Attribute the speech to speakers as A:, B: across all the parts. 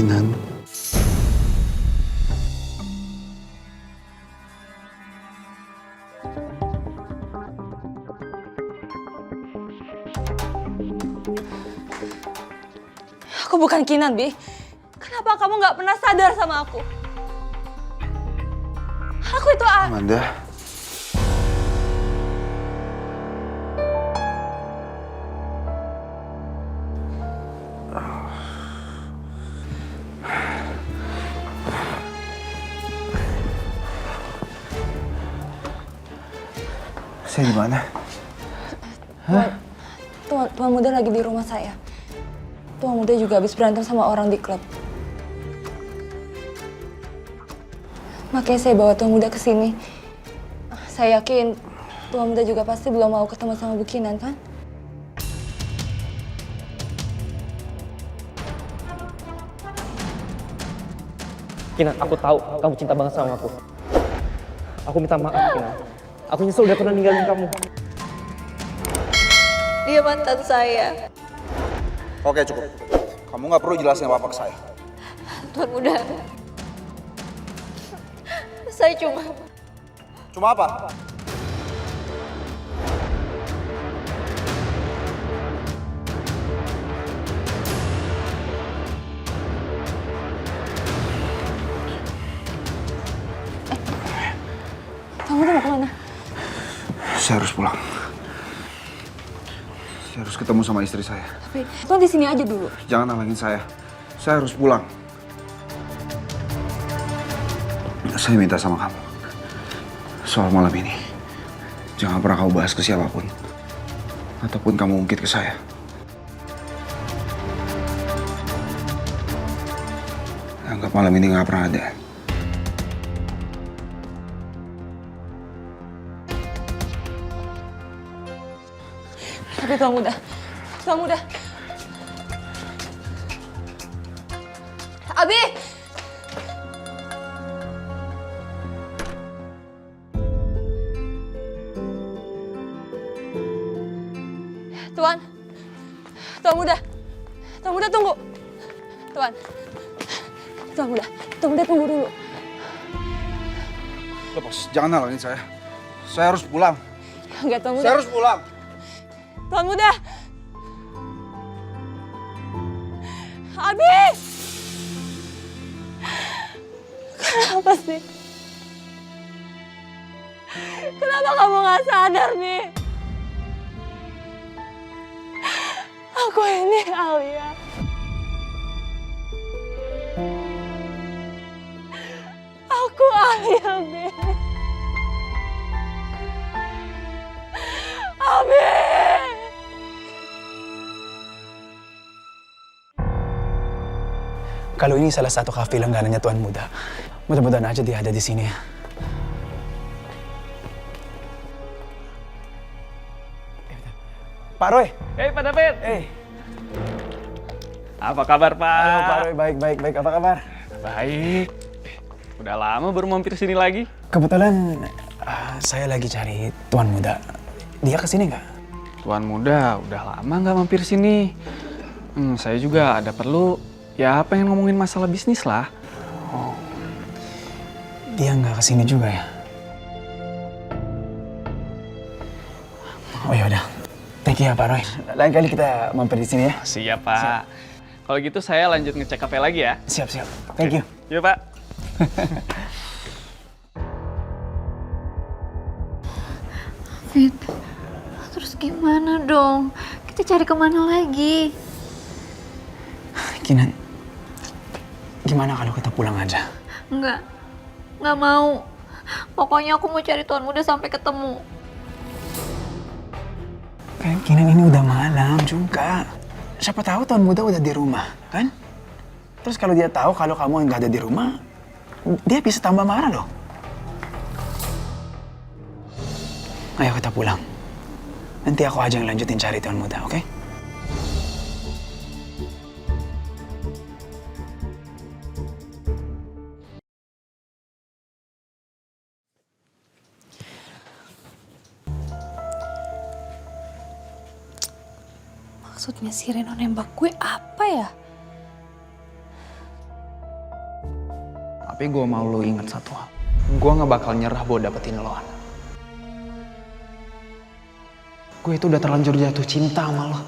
A: Kinan.
B: Aku bukan Kinan, Bi. Kenapa kamu nggak pernah sadar sama aku? Aku itu
A: Amanda. Saya di mana?
B: Tuan muda lagi di rumah saya. Tuan muda juga habis berantem sama orang di klub. Makanya saya bawa Tuan muda ke sini. Saya yakin Tuan muda juga pasti belum mau ketemu sama Bu Kinan, kan?
C: Kinan, aku tahu kamu cinta banget sama aku. Aku minta maaf, Kinan. Aku nyesel udah pernah ninggalin kamu.
B: Dia mantan saya.
D: Oke, cukup. Kamu nggak perlu jelasin apa-apa ke saya.
B: Tuan muda. Saya cuma...
D: Cuma apa?
B: Tuan muda mau kemana?
A: Saya harus pulang. Saya harus ketemu sama istri saya.
B: Tapi Tuan di sini aja dulu.
A: Jangan halangin saya. Saya harus pulang. Saya minta sama kamu. Soal malam ini. Jangan pernah kamu bahas ke siapapun. Ataupun kamu ungkit ke saya. Anggap malam ini nggak pernah ada.
B: Tapi Tuan muda. Tuan muda. Abi! Tuan. Tuan muda. Tuan muda tunggu. Tuan. Tuan muda. Tuan muda tunggu dulu.
A: Lepas, jangan halangin saya. Saya harus pulang.
B: Enggak, Tuan muda.
A: Saya harus pulang.
B: Tuan muda. Abi! Kenapa sih? Kenapa kamu nggak sadar nih? Aku ini Alia. Aku Alia, Bi. Abi!
E: Kalau ini salah satu kafe langganannya Tuan Muda, mudah-mudahan aja dia ada di sini. Pak Roy.
C: Hei, Pak David. Apa kabar, Pak?
E: Halo Pak Roy, baik. Apa kabar?
C: Baik. Udah lama baru mampir sini lagi.
E: Kebetulan saya lagi cari Tuan Muda. Dia kesini nggak?
C: Tuan muda, udah lama nggak mampir sini. Saya juga ada perlu. Ya, pengen ngomongin masalah bisnis lah.
E: Oh, dia nggak kesini juga ya? Oh ya udah, thank you ya Pak Roy. Lain kali kita mampir di sini ya.
C: Siap, Pak. Kalau gitu saya lanjut ngecek kafe lagi ya.
E: Siap. Thank you.
C: Yuk, Pak.
F: Fit, terus gimana dong? Kita cari kemana lagi?
E: Kinan, gimana kalau kita pulang aja?
F: Nggak mau. Pokoknya aku mau cari Tuan Muda sampai ketemu.
E: Kinan, ini udah malam juga. Siapa tahu Tuan Muda udah di rumah, kan? Terus kalau dia tahu kalau kamu nggak ada di rumah, dia bisa tambah marah loh. Ayo kita pulang. Nanti aku aja yang lanjutin cari Tuan Muda, oke?
B: Maksudnya si Reno nembak gue apa ya?
E: Tapi gue mau lo ingat satu hal. Gue gak bakal nyerah buat dapetin lo, An. Gue itu udah terlanjur jatuh cinta sama lo.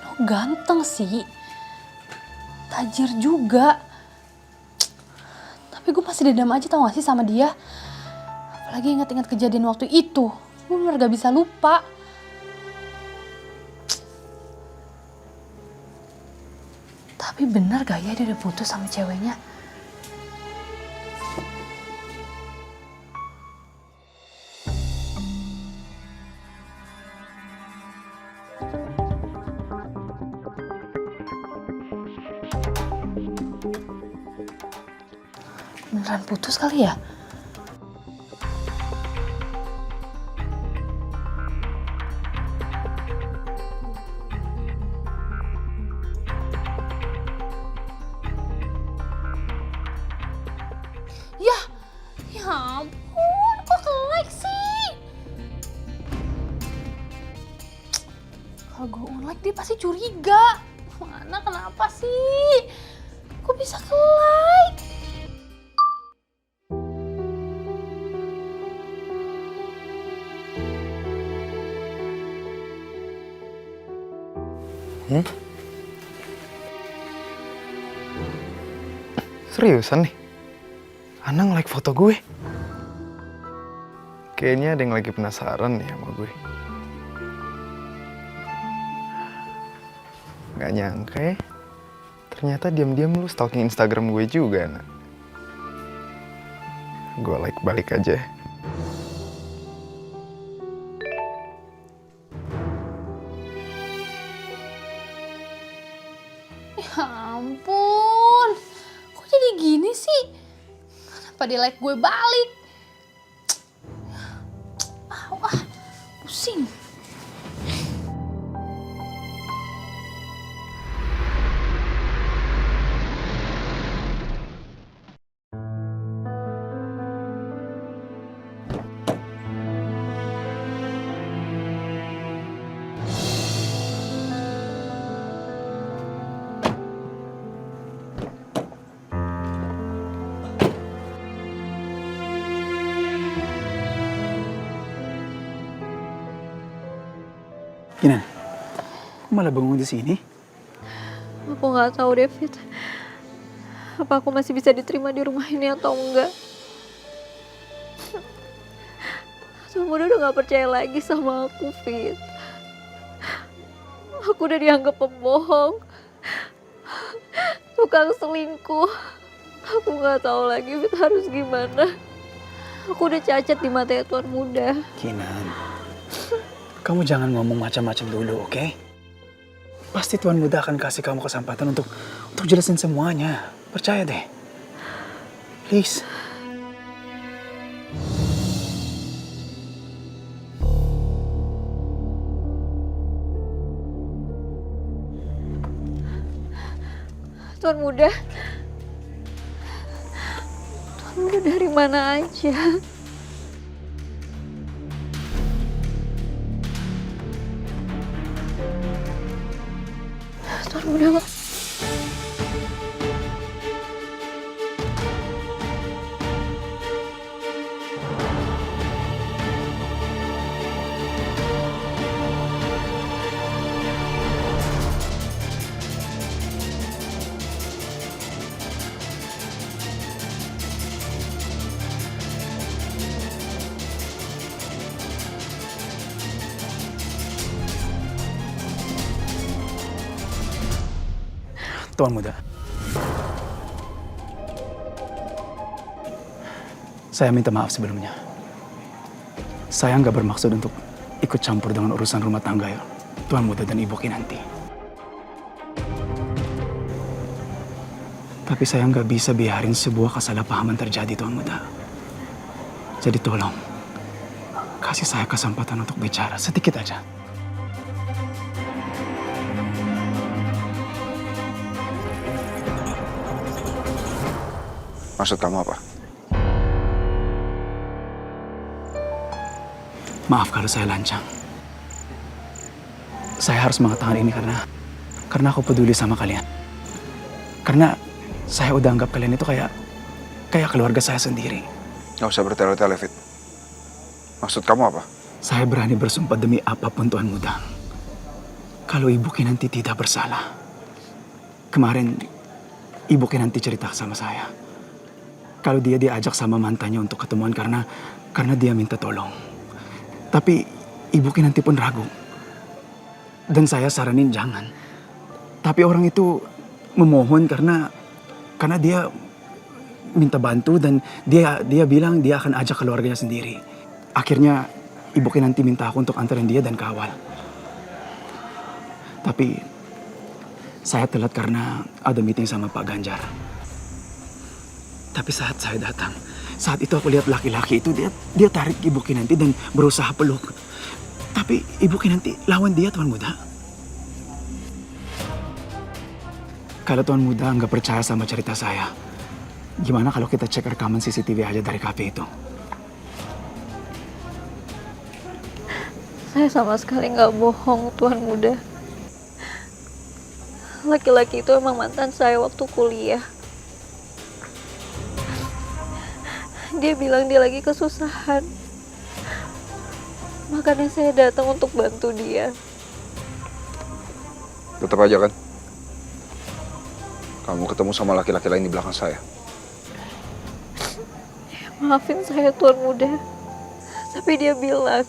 B: Lo ganteng sih. Tajir juga. Tapi gue masih dendam aja tau gak sih sama dia. Apalagi ingat-ingat kejadian waktu itu. Gue bener gak bisa lupa. Tapi bener gak ya dia udah putus sama ceweknya? Beneran putus kali ya? Ya ampun, kok ke-like sih? Kalau gue unlike dia pasti curiga. Mana kenapa sih? Kok bisa ke-like?
E: Seriusan nih? Anang like foto gue? Kayaknya ada yang lagi penasaran nih sama gue. Gak nyangka ya. Ternyata diam-diam lu stalking Instagram gue juga, Nak. Gue like balik aja.
B: Ya ampun, kok jadi gini sih? Kenapa dia like gue balik? Pusing.
E: Gina, kok malah bengong di sini?
F: Aku nggak tahu, David. Apa aku masih bisa diterima di rumah ini atau enggak? Tuan Muda udah nggak percaya lagi sama aku, Fit. Aku udah dianggap pembohong, tukang selingkuh. Aku nggak tahu lagi, Fit, harus gimana. Aku udah cacat di mata Tuan Muda.
E: Kinan, kamu jangan ngomong macam-macam dulu, oke? Pasti Tuan Muda akan kasih kamu kesempatan untuk jelasin semuanya. Percaya deh. Please.
F: Tuan Muda dari mana aja? Tuan Muda kok.
E: Tuan Muda. Saya minta maaf sebelumnya. Saya nggak bermaksud untuk ikut campur dengan urusan rumah tangga ya, Tuan Muda dan Ibu Kinanti. Tapi saya nggak bisa biarin sebuah kesalahpahaman terjadi, Tuan Muda. Jadi tolong, kasih saya kesempatan untuk bicara sedikit aja.
A: Maksud kamu apa?
E: Maaf kalau saya lancang. Saya harus mengatakan ini karena aku peduli sama kalian. Karena saya udah anggap kalian itu kayak keluarga saya sendiri.
A: Gak usah bertele-tele, Fit. Maksud kamu apa?
E: Saya berani bersumpah demi apapun Tuan Muda. Kalau Ibu Kinanti tidak bersalah. Kemarin Ibu Kinanti cerita sama saya. Kalau dia diajak sama mantannya untuk ketemuan karena dia minta tolong. Tapi Ibu Kinanti pun ragu. Dan saya saranin jangan. Tapi orang itu memohon karena dia minta bantu dan dia bilang dia akan ajak keluarganya sendiri. Akhirnya Ibu Kinanti minta aku untuk anterin dia dan kawal. Tapi saya telat karena ada meeting sama Pak Ganjar. Tapi saat saya datang, saat itu aku lihat laki-laki itu dia tarik Ibu Kinanti dan berusaha peluk. Tapi Ibu Kinanti lawan dia, Tuan Muda. Kalau Tuan Muda nggak percaya sama cerita saya, gimana kalau kita cek rekaman CCTV aja dari kafe itu?
F: Saya sama sekali nggak bohong, Tuan Muda. Laki-laki itu emang mantan saya waktu kuliah. Dia bilang dia lagi kesusahan. Makanya saya datang untuk bantu dia.
A: Tetap aja kan? Kamu ketemu sama laki-laki lain di belakang saya.
F: Maafin saya, Tuan Muda. Tapi dia bilang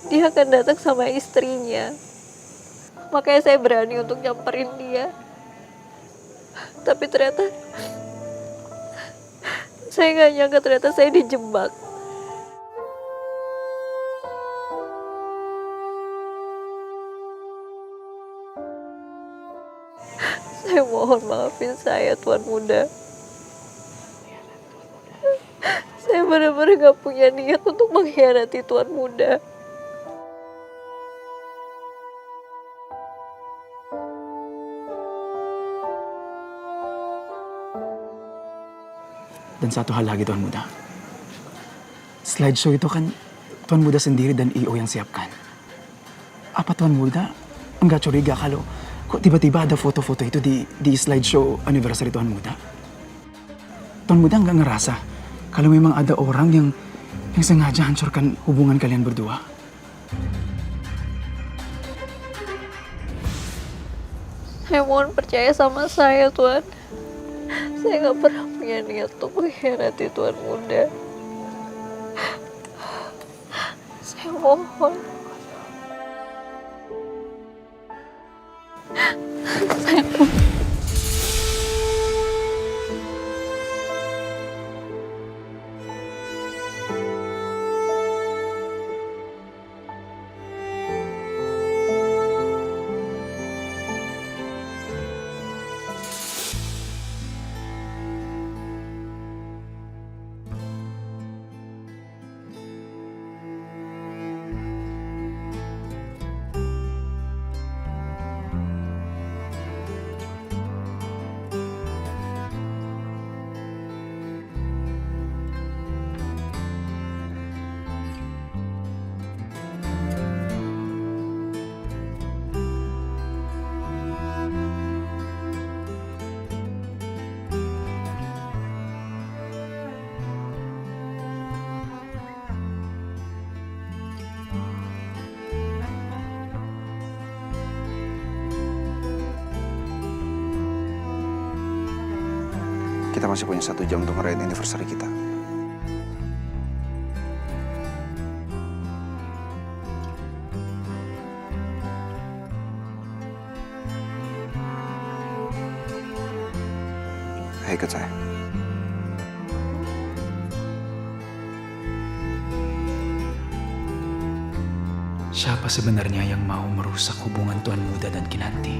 F: dia akan datang sama istrinya. Makanya saya berani untuk nyamperin dia. Tapi ternyata saya nggak nyangka ternyata saya dijebak. Saya mohon maafin saya, Tuan Muda. Saya benar-benar gak punya niat untuk mengkhianati Tuan Muda.
E: Dan satu hal lagi, Tuan Muda. Slideshow itu kan Tuan Muda sendiri dan IO yang siapkan. Apa Tuan Muda enggak curiga kalau kok tiba-tiba ada foto-foto itu di slideshow anniversary Tuan Muda? Tuan Muda enggak ngerasa kalau memang ada orang yang sengaja hancurkan hubungan kalian berdua?
F: Saya mohon percaya sama saya, Tuan. Saya gak pernah punya niat untuk mengkhianati Tuan Muda. Saya mohon.
A: Kita masih punya 1 jam untuk ngerayain anniversary kita. Ayo ikut saya.
E: Siapa sebenarnya yang mau merusak hubungan Tuan Muda dan Kinanti?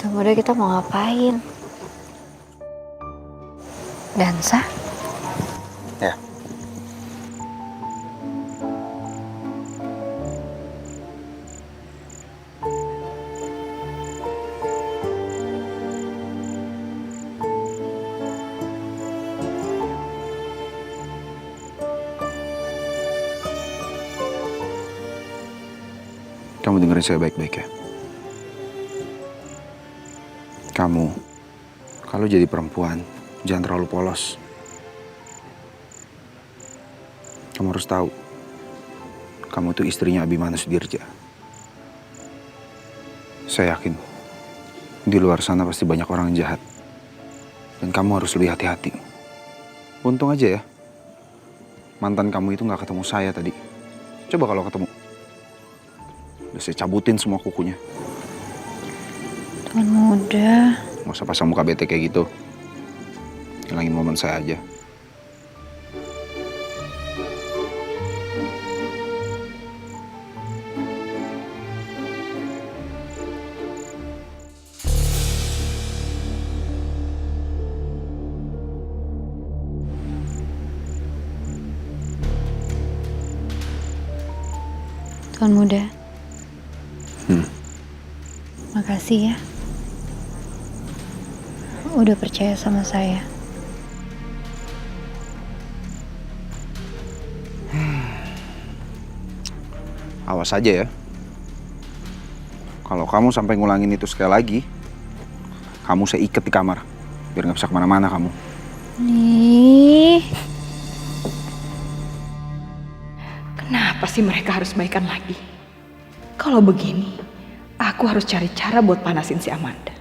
F: Tuan Muda, kita mau ngapain? Dansa?
A: Ya. Kamu dengerin saya baik-baik ya. Kamu, kalau jadi perempuan, jangan terlalu polos. Kamu harus tahu, kamu tuh istrinya Abimana Sudirja. Saya yakin, di luar sana pasti banyak orang yang jahat. Dan kamu harus lebih hati-hati. Untung aja ya, mantan kamu itu gak ketemu saya tadi. Coba kalau ketemu, udah saya cabutin semua kukunya.
F: Tuan muda.
A: Gak usah pasang muka bete kayak gitu. Hilangin momen saya aja.
F: Tuan muda. Makasih ya. Udah percaya sama saya.
A: Awas aja ya. Kalau kamu sampai ngulangin itu sekali lagi, kamu saya ikat di kamar. Biar gak bisa kemana-mana kamu.
F: Nih.
G: Kenapa sih mereka harus baikan lagi? Kalau begini, aku harus cari cara buat panasin si Amanda.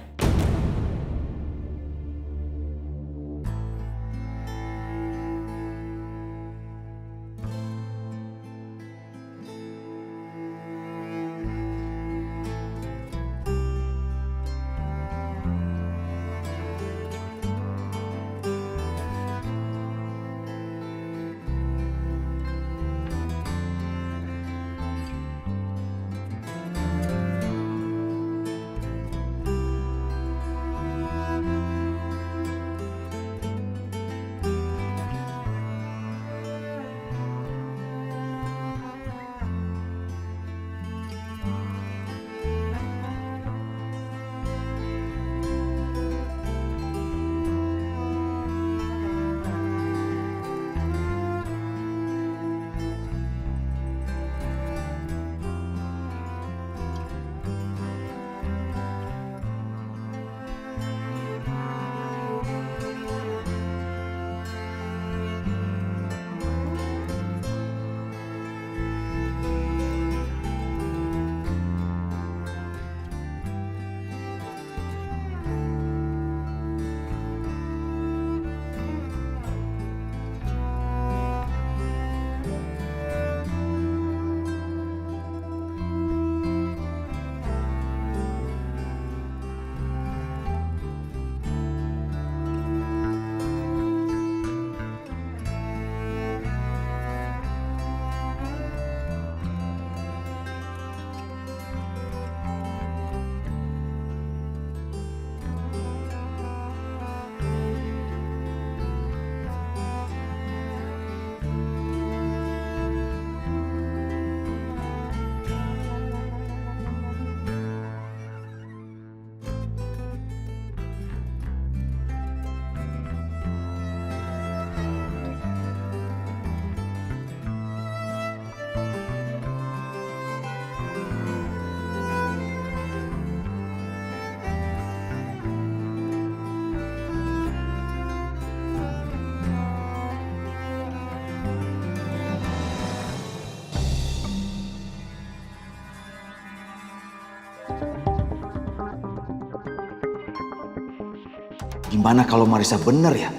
H: Gimana kalau Marissa bener ya?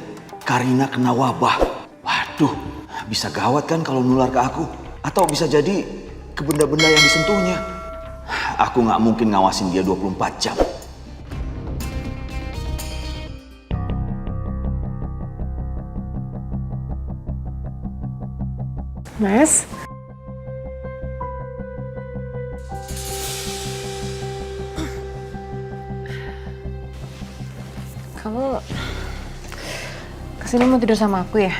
H: Karina kena wabah. Waduh, bisa gawat kan kalau nular ke aku. Atau bisa jadi ke benda-benda yang disentuhnya. Aku nggak mungkin ngawasin dia 24 jam.
G: Mas? Kamu kesini mau tidur sama aku ya?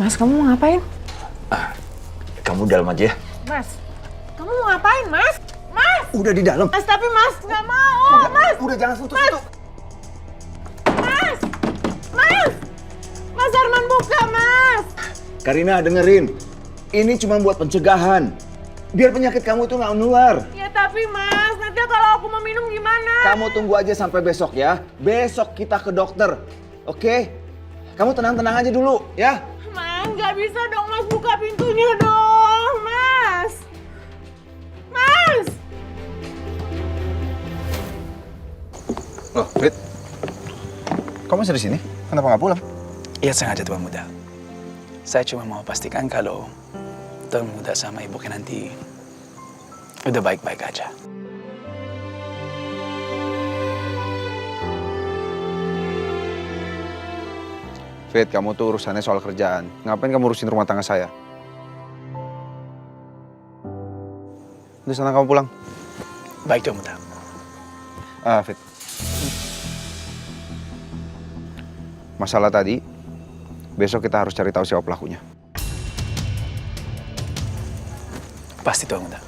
G: Mas, kamu mau ngapain?
H: Kamu dalam aja ya.
G: Mas, kamu mau ngapain, Mas? Mas!
E: Udah di dalam.
I: Mas, tapi Mas nggak mau, Mas.
E: Udah jangan sentuh itu.
I: Mas, Mas, Mas Arman buka, Mas.
H: Karina, dengerin. Ini cuma buat pencegahan. Biar penyakit kamu itu nggak menular.
I: Ya tapi Mas, nanti kalau aku mau minum gimana?
H: Kamu tunggu aja sampai besok ya. Besok kita ke dokter. Oke? Kamu tenang-tenang aja dulu ya.
I: Mas, nggak bisa dong Mas, buka pintunya dong, Mas. Mas.
A: Loh, Fit. Kamu masih di sini? Kenapa nggak pulang?
E: Iya sengaja Tuan Muda. Saya cuma mau pastikan kalau Tuan Muda sama Ibu Kinanti udah baik-baik aja.
A: Fit, kamu tuh urusannya soal kerjaan. Ngapain kamu urusin rumah tangga saya? Udah sana kamu pulang.
E: Baik Tuan Muda.
A: Fit. Masalah tadi, besok kita harus cari tahu siapa pelakunya.
E: Pasti Tuan Muda.